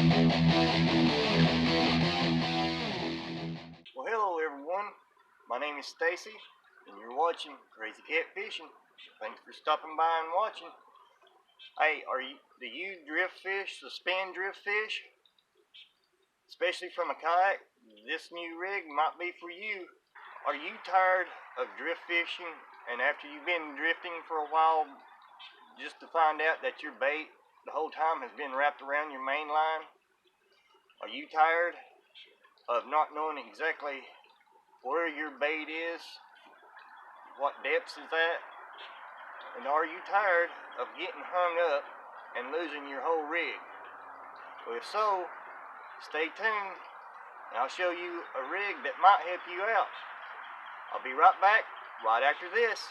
Well, hello everyone. My name is Stacy, and you're watching Crazy Catfishing. Thanks for stopping by and watching. Hey, do you drift fish, suspend drift fish? Especially from a kayak? This new rig might be for you. Are you tired of drift fishing, and after you've been drifting for a while, just to find out that your bait the whole time has been wrapped around your main line? Are you tired of not knowing exactly where your bait is, what depths is at, and are you tired of getting hung up and losing your whole rig? Well, if so, stay tuned and I'll show you a rig that might help you out. I'll be right back right after this.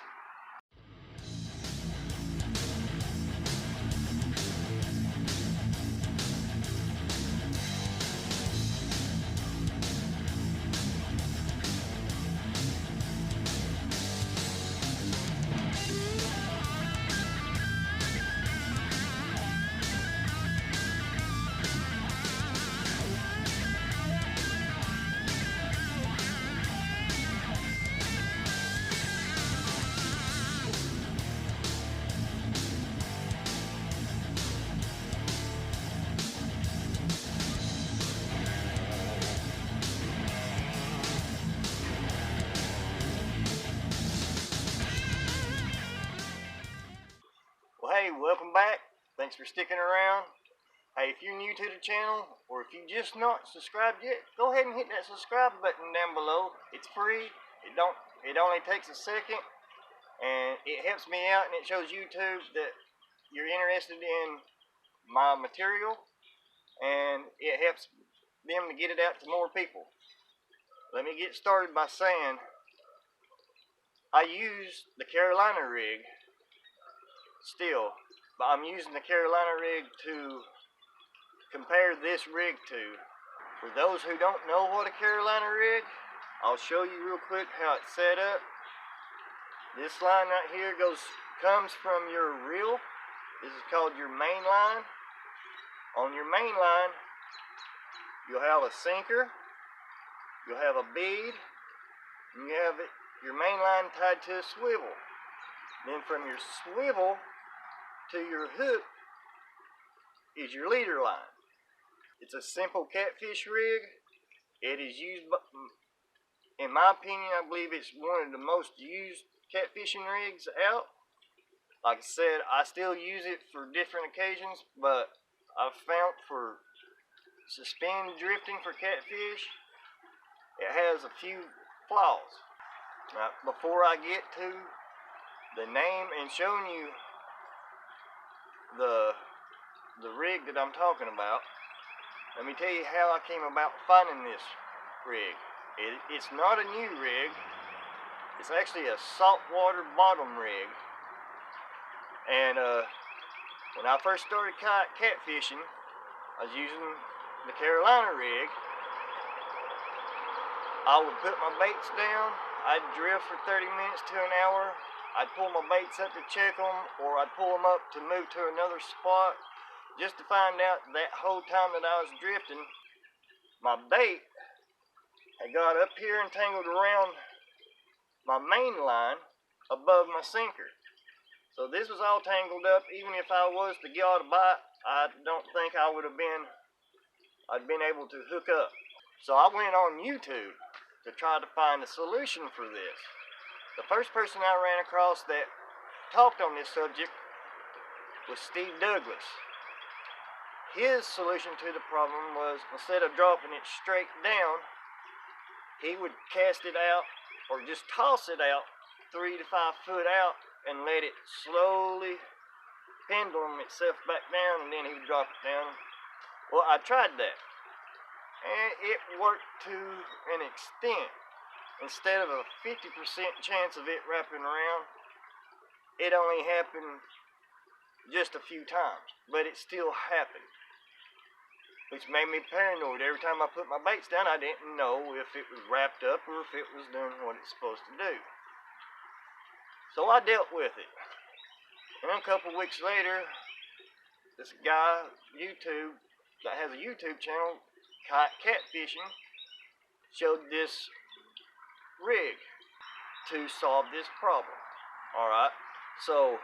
Well, hey, welcome back. Thanks for sticking around. Hey, if you're new to the channel, or if you just not subscribed yet, go ahead and hit that subscribe button down below. It's free. It only takes a second, and it helps me out, and it shows YouTube that you're interested in my material, and it helps them to get it out to more people. Let me get started by saying I use the Carolina rig still, but I'm using the Carolina rig to compare this rig to. For those who don't know what a Carolina rig, I'll show you real quick how it's set up. This line right here comes from your reel. This is called your main line. On your main line, you'll have a sinker, you'll have a bead, and you have your main line tied to a swivel. Then from your swivel to your hook is your leader line. It's a simple catfish rig. It is used, in my opinion, I believe it's one of the most used catfishing rigs out. Like I said, I still use it for different occasions, but I've found for suspend drifting for catfish, it has a few flaws. Now, before I get to the name and showing you the rig that I'm talking about, let me tell you how I came about finding this rig. It's not a new rig. It's actually a saltwater bottom rig. And when I first started catfishing, I was using the Carolina rig. I would put my baits down. I'd drift for 30 minutes to an hour. I'd pull my baits up to check them, or I'd pull them up to move to another spot, just to find out that whole time that I was drifting, my bait had got up here and tangled around my main line above my sinker. So this was all tangled up. Even if I was to get a bite, I don't think I'd been able to hook up. So I went on YouTube to try to find a solution for this. The first person I ran across that talked on this subject was Steve Douglas. His solution to the problem was, instead of dropping it straight down, he would cast it out or just toss it out 3 to 5 foot out and let it slowly pendulum itself back down, and then he would drop it down. Well, I tried that, and it worked to an extent. Instead of a 50% chance of it wrapping around, it only happened just a few times, but it still happened, which made me paranoid. Every time I put my baits down, I didn't know if it was wrapped up or if it was doing what it's supposed to do. So I dealt with it. And a couple weeks later, this guy, YouTube, that has a YouTube channel, catfishing, showed this rig to solve this problem. Alright, so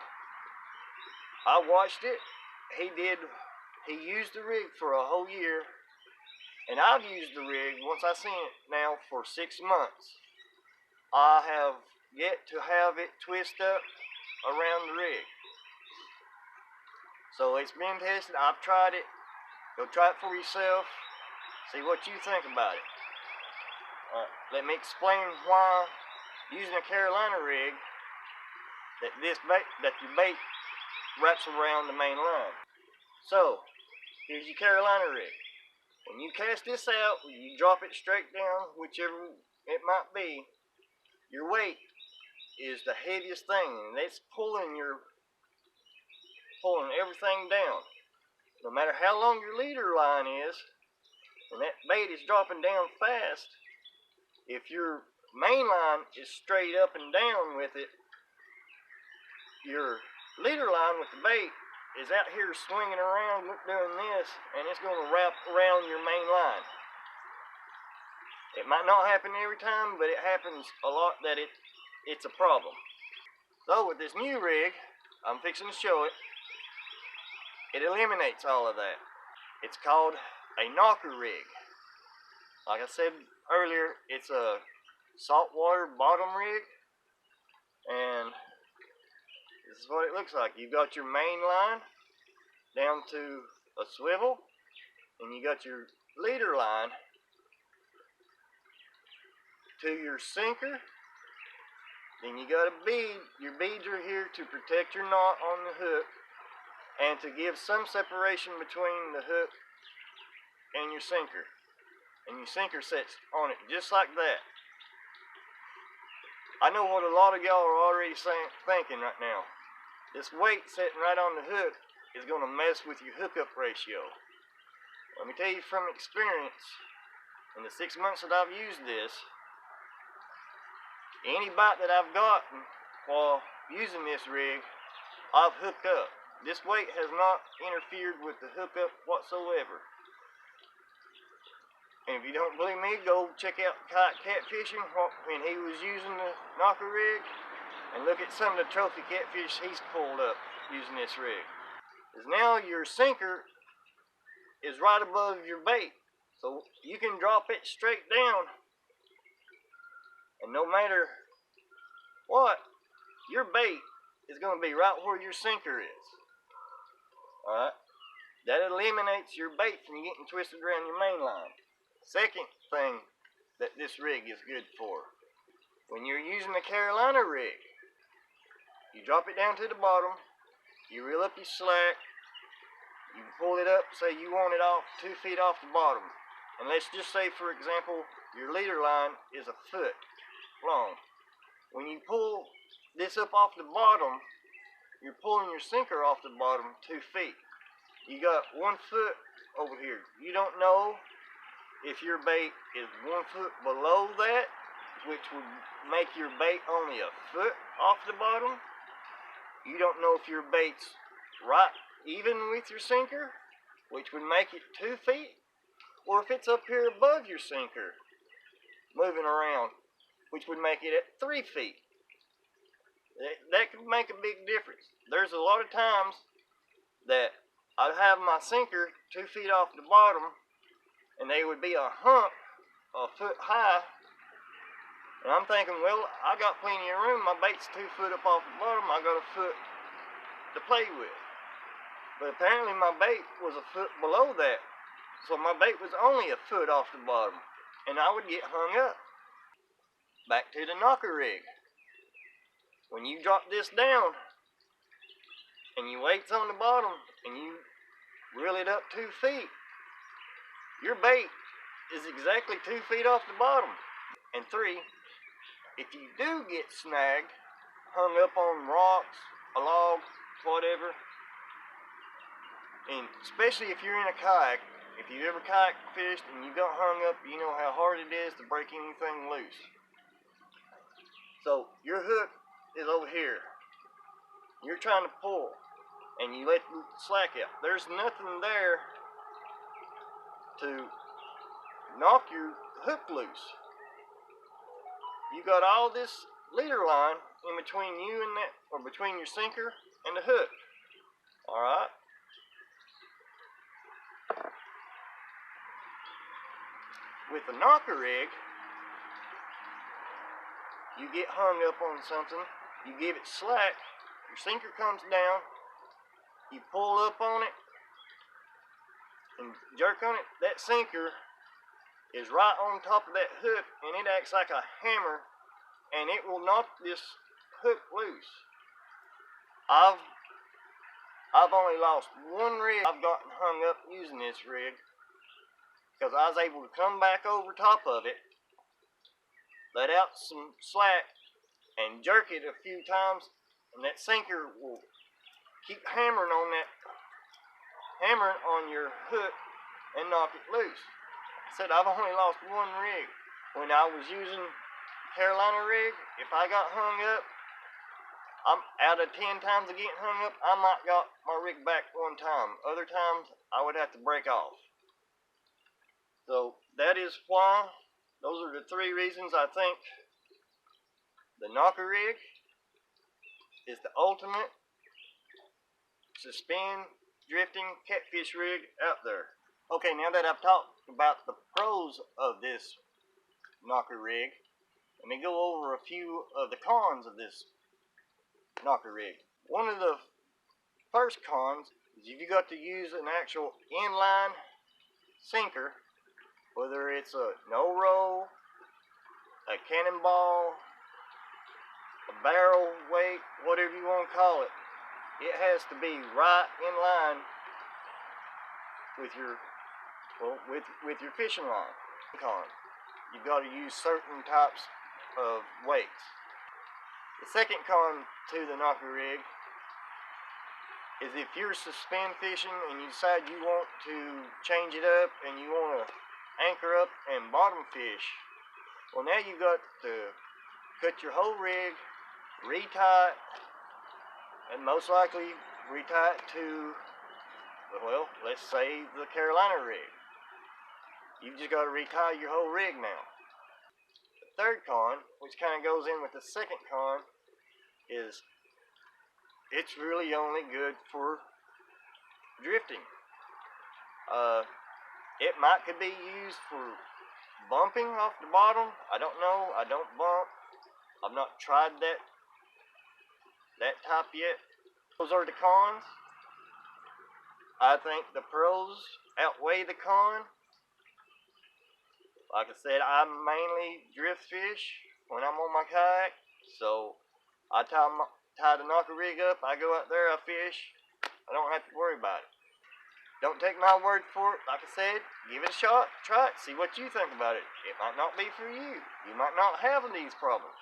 I watched it. He used the rig for a whole year, and I've used the rig once I seen it now for 6 months. I have yet to have it twist up around the rig. So it's been tested. I've tried it. Go try it for yourself. See what you think about it. Let me explain why using a Carolina rig that your bait wraps around the main line. So here's your Carolina rig. When you cast this out, you drop it straight down, whichever it might be. Your weight is the heaviest thing, and it's pulling everything down. No matter how long your leader line is, and that bait is dropping down fast, if your main line is straight up and down with it, your leader line with the bait is out here swinging around doing this, and it's going to wrap around your main line. It might not happen every time, but it happens a lot that it's a problem. So with this new rig, I'm fixing to show it, it eliminates all of that. It's called a knocker rig. Like I said earlier, it's a saltwater bottom rig, and this is what it looks like. You've got your main line down to a swivel, and you got your leader line to your sinker. Then you got a bead. Your beads are here to protect your knot on the hook and to give some separation between the hook and your sinker. And your sinker sets on it just like that. I know what a lot of y'all are already thinking right now. This weight sitting right on the hook is going to mess with your hookup ratio. Let me tell you from experience, in the 6 months that I've used this, any bite that I've gotten while using this rig, I've hooked up. This weight has not interfered with the hookup whatsoever. And if you don't believe me, go check out catfishing when he was using the knocker rig, and look at some of the trophy catfish he's pulled up using this rig. Because now your sinker is right above your bait, so you can drop it straight down, and no matter what, your bait is going to be right where your sinker is. Alright? That eliminates your bait from getting twisted around your main line. Second thing that this rig is good for, when you're using the Carolina rig, you drop it down to the bottom, you reel up your slack, you pull it up, say you want it off 2 feet off the bottom. And let's just say, for example, your leader line is a foot long. When you pull this up off the bottom, you're pulling your sinker off the bottom 2 feet. You got 1 foot over here. You don't know if your bait is 1 foot below that, which would make your bait only a foot off the bottom. You don't know if your bait's right even with your sinker, which would make it 2 feet, or if it's up here above your sinker, moving around, which would make it at 3 feet. That could make a big difference. There's a lot of times that I'd have my sinker 2 feet off the bottom, and they would be a hump a foot high, and I'm thinking, well, I got plenty of room. My bait's 2 foot up off the bottom. I got a foot to play with. But apparently my bait was a foot below that, so my bait was only a foot off the bottom, and I would get hung up. Back to the knocker rig. When you drop this down, and your weight's on the bottom, and you reel it up 2 feet, your bait is exactly 2 feet off the bottom. And 3, if you do get snagged, hung up on rocks, a log, whatever, and especially if you're in a kayak, if you've ever kayak fished and you got hung up, you know how hard it is to break anything loose. So your hook is over here. You're trying to pull, and you let the slack out. There's nothing there knock your hook loose. You got all this leader line in between you and that, or between your sinker and the hook. Alright? With a knocker rig, you get hung up on something, you give it slack, your sinker comes down, you pull up on it and jerk on it. That sinker is right on top of that hook, and it acts like a hammer, and it will knock this hook loose. I've only lost one rig I've gotten hung up using this rig, because I was able to come back over top of it, let out some slack, and jerk it a few times, and that sinker will keep hammering on your hook and knock it loose. I said I've only lost one rig. When I was using Carolina rig, if I got hung up, I'm out of 10 times of getting hung up, I might got my rig back one time. Other times I would have to break off. So that is why, those are the 3 reasons I think the knocker rig is the ultimate suspend drifting catfish rig out there. Okay, now that I've talked about the pros of this knocker rig, let me go over a few of the cons of this knocker rig. One of the first cons is if you got to use an actual inline sinker, whether it's a no roll, a cannonball, a barrel weight, whatever you want to call it, it has to be right in line with your with your fishing line. Con, you've got to use certain types of weights. The second con to the knocker rig is if you're suspend fishing and you decide you want to change it up and you want to anchor up and bottom fish, well, now you got to cut your whole rig, retie it, and most likely retie it to, well, let's say the Carolina rig. You've just got to retie your whole rig now. The third con, which kind of goes in with the second con, is it's really only good for drifting. It could be used for bumping off the bottom. I don't know. I don't bump. I've not tried that type yet. Those are the cons. I think the pros outweigh the con. Like I said, I mainly drift fish when I'm on my kayak, so I tie the knocker rig up, I go out there, I fish, I don't have to worry about it. Don't take my word for it. Like I said, give it a shot, try it, see what you think about it. It might not be for you. You might not have these problems.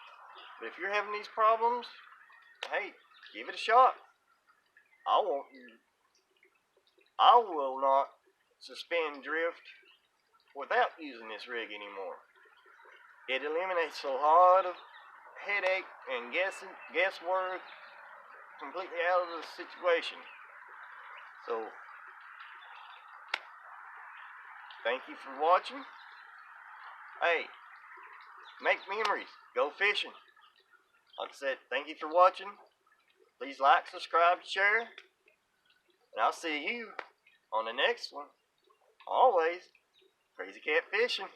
But if you're having these problems, hey, give it a shot. I will not suspend drift without using this rig anymore. It eliminates a lot of headache and guesswork completely out of the situation. So, thank you for watching. Hey, make memories. Go fishing. Like I said, thank you for watching. Please like, subscribe, share. And I'll see you on the next one. Always. Crazy cat fishing.